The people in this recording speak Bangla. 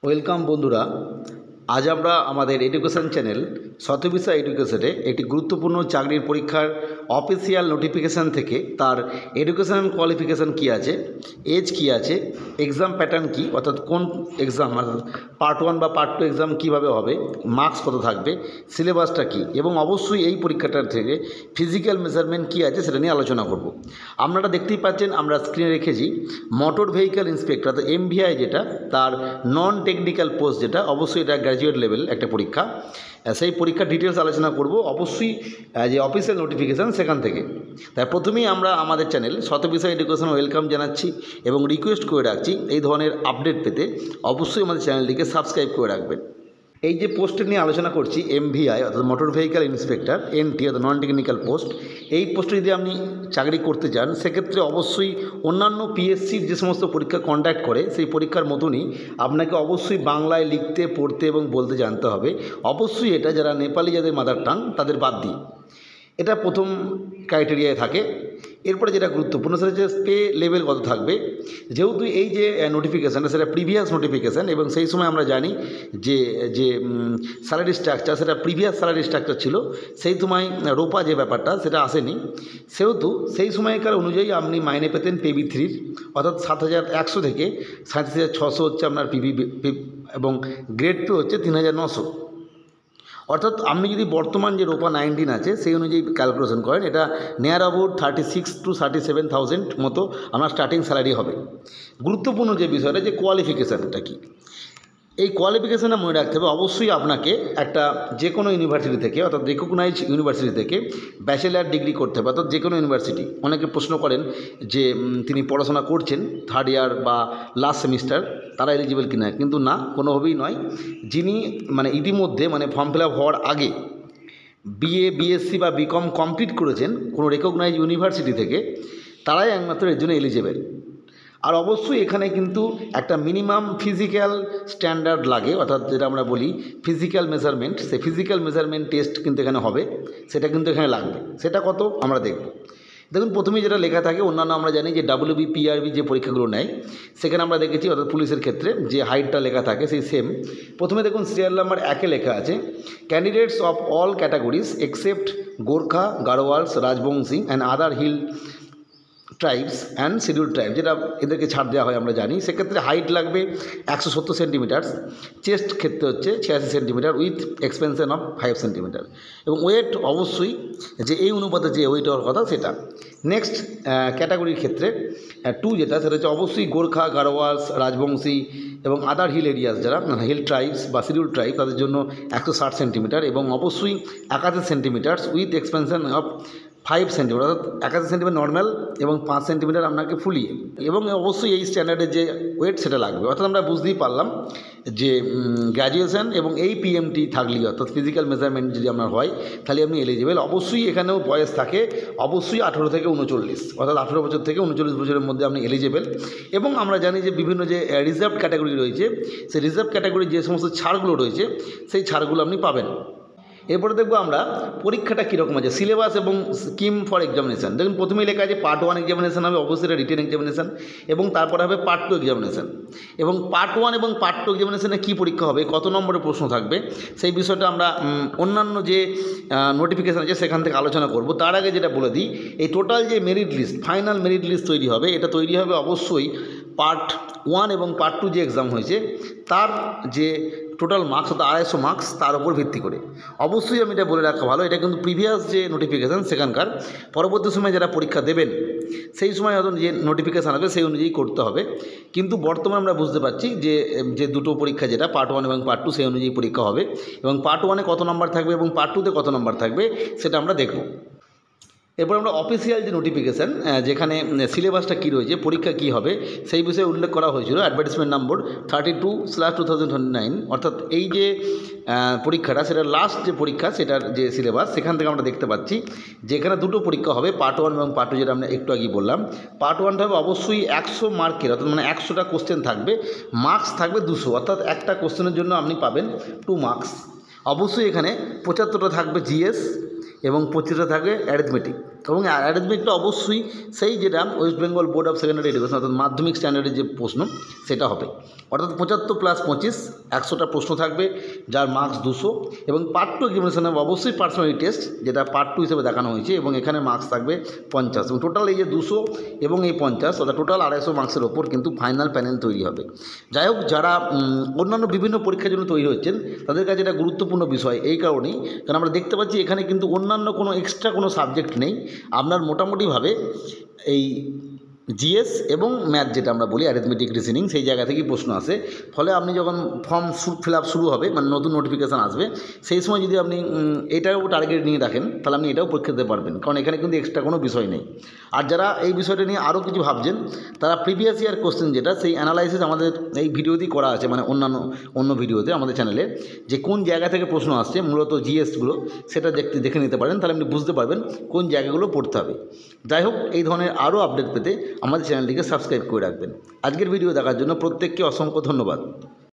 ওয়েলকাম বন্ধুরা, আজ আমরা আমাদের এডুকেশন চ্যানেল শতবিশা এডুকেশনে একটি গুরুত্বপূর্ণ চাকরির পরীক্ষার অফিসিয়াল নোটিফিকেশান থেকে তার এডুকেশনাল কোয়ালিফিকেশান কী আছে, এজ কী আছে, এক্সাম প্যাটার্ন কী, অর্থাৎ কোন এক্সাম অর্থাৎ পার্ট 1 বা পার্ট 2 এক্সাম কীভাবে হবে, মার্কস কত থাকবে, সিলেবাসটা কী এবং অবশ্যই এই পরীক্ষাটার থেকে ফিজিক্যাল মেজারমেন্ট কী আছে সেটা নিয়ে আলোচনা করব। আপনারা দেখতেই পাচ্ছেন, আমরা স্ক্রিনে রেখেছি মোটর ভেহিক্যাল ইন্সপেক্টর অর্থাৎ এমভিআই, যেটা তার নন টেকনিক্যাল পোস্ট, যেটা অবশ্যই এটা গ্র্যাজুয়েট লেভেল একটা পরীক্ষা। সেই পরীক্ষার ডিটেলস আলোচনা করব অবশ্যই যে অফিসিয়াল নোটিফিকেশান সেখান থেকে। তাই প্রথমেই আমরা আমাদের চ্যানেল শতবিশা এডুকেশন ওয়েলকাম জানাচ্ছি এবং রিকোয়েস্ট করে রাখছি এই ধরনের আপডেট পেতে অবশ্যই আমাদের চ্যানেলটিকে সাবস্ক্রাইব করে রাখবেন। এই যে পোস্টটি নিয়ে আলোচনা করছি, এমভিআই অর্থাৎ মোটর ভেহিক্যাল ইন্সপেক্টর, এনটি অর্থাৎ নন টেকনিক্যাল পোস্ট, এই পোস্টে যদি আপনি চাকরি করতে চান সেক্ষেত্রে অবশ্যই অন্যান্য পিএসসির যে সমস্ত পরীক্ষা কন্ডাক্ট করে সেই পরীক্ষার মতনই আপনাকে অবশ্যই বাংলায় লিখতে, পড়তে এবং বলতে জানতে হবে। অবশ্যই এটা যারা নেপালি, যাদের মাদার টাং, তাদের বাদ দিয়ে এটা প্রথম ক্রাইটেরিয়ায় থাকে। এরপরে যেটা গুরুত্বপূর্ণ সেটা হচ্ছে পে লেভেল কত থাকবে। যেহেতু এই যে নোটিফিকেশানটা সেটা প্রিভিয়াস নোটিফিকেশান এবং সেই সময় আমরা জানি যে যে স্যালারি স্ট্রাকচার সেটা প্রিভিয়াস স্যালারি স্ট্রাকচার ছিল, সেই সময় রোপা যে ব্যাপারটা সেটা আসেনি, সেহেতু সেই সময়কার অনুযায়ী আপনি মাইনে পেতেন PB3 অর্থাৎ 7,100 থেকে 37,600 হচ্ছে আপনার পিবি এবং গ্রেড পে হচ্ছে 3,900। অর্থাৎ আপনি যদি বর্তমান যে রোপা 19 আছে সেই অনুযায়ী ক্যালকুলেশন করেন, এটা নিয়ার অ্যাবাউট 36 to 37,000 মতো আপনার স্টার্টিং স্যালারি হবে। গুরুত্বপূর্ণ যে বিষয়টা যে কোয়ালিফিকেশানটা কী, এই কোয়ালিফিকেশানে মনে রাখতে হবে অবশ্যই আপনাকে একটা যে কোনো ইউনিভার্সিটি থেকে অর্থাৎ রেকগনাইজ ইউনিভার্সিটি থেকে ব্যাচেলার ডিগ্রি করতে হবে। অর্থাৎ যে কোনো ইউনিভার্সিটি, অনেকে প্রশ্ন করেন যে তিনি পড়াশোনা করছেন 3rd ইয়ার বা লাস্ট সেমিস্টার, তারা এলিজিবল কিনা, কিন্তু না, কোনোভাবেই নয়। যিনি ইতিমধ্যে ফর্ম ফিল আপ হওয়ার আগে বিএ, বিএসসি বা বিকম কমপ্লিট করেছেন কোনো রেকগনাইজ ইউনিভার্সিটি থেকে, তারাই একমাত্র এর জন্য এলিজিবল। আর অবশ্যই এখানে কিন্তু একটা মিনিমাম ফিজিক্যাল স্ট্যান্ডার্ড লাগে, অর্থাৎ যেটা আমরা বলি ফিজিক্যাল মেজারমেন্ট, সেই ফিজিক্যাল মেজারমেন্ট টেস্ট কিন্তু এখানে হবে, সেটা কিন্তু এখানে লাগবে। সেটা কত আমরা দেখব। দেখুন, প্রথমেই যেটা লেখা থাকে, অন্যান্য আমরা জানি যে WB, PRB যে পরীক্ষাগুলো নেয় সেখানে আমরা দেখেছি, অর্থাৎ পুলিশের ক্ষেত্রে যে হাইটটা লেখা থাকে সেই সেম। প্রথমে দেখুন সিরিয়াল নাম্বার 1-এ লেখা আছে candidates of all categories except Gorkha, Garhwals, Rajbanshi and other hill tribes and scheduled tribe, যেটা এদেরকে ছাড় দেওয়া হয় আমরা জানি। সেক্ষেত্রে হাইট লাগবে 170 সেন্টিমিটার, চেস্ট ক্ষেত্রে হচ্ছে 86 centimetre with expansion of 5 centimetre, এবং ওয়েট অবশ্যই যে এই অনুপাতে যে ওয়েট হওয়ার কথা সেটা। নেক্সট ক্যাটাগরির ক্ষেত্রে 2 যেটা, সেটা হচ্ছে অবশ্যই গোর্খা, গাড়োয়ালস, রাজবংশী এবং আদার হিল এরিয়াস, যারা হিল ট্রাইবস বা শিডিউল ট্রাইব, তাদের জন্য 160 সেন্টিমিটার এবং অবশ্যই 81 centimetre with expansion of 5 centimetre, অর্থাৎ 81 সেন্টিমিটার নর্মাল এবং 5 সেন্টিমিটার আপনাকে ফুলিয়ে, এবং অবশ্যই এই স্ট্যান্ডার্ডের যে ওয়েট সেটা লাগবে। অর্থাৎ আমরা বুঝতেই পারলাম যে গ্র্যাজুয়েশন এবং এই PMT থাকলেই, অর্থাৎ ফিজিক্যাল মেজারমেন্ট যদি আপনার হয় তাহলে আপনি এলিজিবল। অবশ্যই এখানেও বয়স থাকে অবশ্যই 18 থেকে 39, অর্থাৎ 18 বছর থেকে 39 বছরের মধ্যে আপনি এলিজিবল। এবং আমরা জানি যে বিভিন্ন যে রিজার্ভ ক্যাটাগরি রয়েছে, সেই রিজার্ভ ক্যাটাগরির যে সমস্ত ছাড়গুলো রয়েছে সেই ছাড়গুলো আপনি পাবেন। এরপরে দেখবো আমরা পরীক্ষাটা কীরকম আছে, সিলেবাস এবং স্কিম ফর এক্সামিনেশান। দেখুন, প্রথমেই লেখা আছে পার্ট 1 এক্সামিনেশান হবে, অবশ্যই এটা রিটেন এক্সামিনেশান, এবং তারপরে হবে পার্ট 2 এক্সামিনেশান। এবং পার্ট 1 এবং পার্ট 2 এক্সামিনেশানে কী পরীক্ষা হবে, কত নম্বরের প্রশ্ন থাকবে, সেই বিষয়টা আমরা অন্যান্য যে নোটিফিকেশান আছে সেখান থেকে আলোচনা করব। তার আগে যেটা বলে দিই, এই টোটাল যে merit list, final merit list তৈরি হবে, এটা তৈরি হবে অবশ্যই পার্ট 1 এবং পার্ট 2 যে এক্সাম হয়েছে তার যে টোটাল মার্কস, অর্থাৎ 250 মার্কস, তার উপর ভিত্তি করে। অবশ্যই আমি এটা বলে রাখা ভালো, এটা কিন্তু প্রিভিয়াস যে নোটিফিকেশান সেখানকার, পরবর্তী সময় যারা পরীক্ষা দেবেন সেই সময় হয়তো যে নোটিফিকেশান হবে সেই অনুযায়ী করতে হবে। কিন্তু বর্তমানে আমরা বুঝতে পারছি যে দুটো পরীক্ষা, যেটা পার্ট 1 এবং পার্ট 2, সেই অনুযায়ী পরীক্ষা হবে, এবং পার্ট 1-এ কত নম্বর থাকবে এবং পার্ট 2-তে কত নম্বর থাকবে সেটা আমরা দেখব। এরপর আমরা অফিসিয়াল যে নোটিফিকেশান, যেখানে সিলেবাসটা কী রয়েছে, পরীক্ষা কী হবে সেই বিষয়ে উল্লেখ করা হয়েছিল অ্যাডভার্টিসমেন্ট নম্বর 32/2009, অর্থাৎ এই যে পরীক্ষাটা সেটা লাস্ট যে পরীক্ষা সেটার যে সিলেবাস, সেখান থেকে আমরা দেখতে পাচ্ছি যে এখানে দুটো পরীক্ষা হবে, পার্ট 1 এবং পার্ট 2, যেটা আমরা একটু আগেই বললাম। পার্ট 1টা হবে অবশ্যই 100 মার্কের, অর্থাৎ 100টা কোশ্চেন থাকবে, মার্কস থাকবে 200, অর্থাৎ একটা কোশ্চেনের জন্য আপনি পাবেন 2 মার্কস। অবশ্যই এখানে 75টা থাকবে GS এবং 25টা থাকবে অ্যারিথমেটিক। এবং অ্যারিথমেটিকটা অবশ্যই সেই যেটা West Bengal board of secondary education অর্থাৎ মাধ্যমিক স্ট্যান্ডার্ডের যে প্রশ্ন সেটা হবে, অর্থাৎ 75 + 25 100টা প্রশ্ন থাকবে, যার মার্কস 200। এবং পার্ট 2 এক্সামিনেশনে অবশ্যই পার্সোনালিটি টেস্ট, যেটা পার্ট 2 হিসেবে দেখানো হয়েছে, এবং এখানে মার্কস থাকবে 50। এবং টোটাল এই যে 200 এবং এই 50 অর্থাৎ টোটাল 250 মার্কসের ওপর কিন্তু ফাইনাল প্যানেল তৈরি হবে। যাই হোক, যারা অন্যান্য বিভিন্ন পরীক্ষার জন্য তৈরি হচ্ছেন তাদের কাছে এটা গুরুত্বপূর্ণ বিষয় এই কারণেই, কারণ আমরা দেখতে পাচ্ছি এখানে কিন্তু অন্যান্য কোনো এক্সট্রা কোনো সাবজেক্ট নেই। আপনার মোটামুটিভাবে এই জিএস এবং ম্যাথ যেটা আমরা বলি অ্যারিথমেটিক রিজনিং, সেই জায়গা থেকেই প্রশ্ন আসে। ফলে আপনি যখন ফর্ম ফিল আপ শুরু হবে, মানে নতুন নোটিফিকেশান আসবে, সেই সময় যদি আপনি এটাও টার্গেট নিয়ে রাখেন তাহলে আপনি এটাও পরীক্ষা দিতে পারবেন, কারণ এখানে কিন্তু এক্সট্রা কোনো বিষয় নেই। আর যারা এই বিষয়টা নিয়ে আরও কিছু ভাবছেন তারা প্রিভিয়াস ইয়ার কোশ্চেন যেটা, সেই অ্যানালাইসিস আমাদের এই ভিডিওতেই করা আছে, মানে অন্য ভিডিওতে আমাদের চ্যানেলে, যে কোন জায়গা থেকে প্রশ্ন আসছে মূলত জিএসগুলো, সেটা দেখে নিতে পারেন, তাহলে আপনি বুঝতে পারবেন কোন জায়গাগুলো পড়তে হবে। যাই হোক, এই ধরনের আরও আপডেট পেতে আমাদের চ্যানেলটিকে সাবস্ক্রাইব করে রাখবেন। আজকের ভিডিও দেখার জন্য প্রত্যেককে অসংখ্য ধন্যবাদ।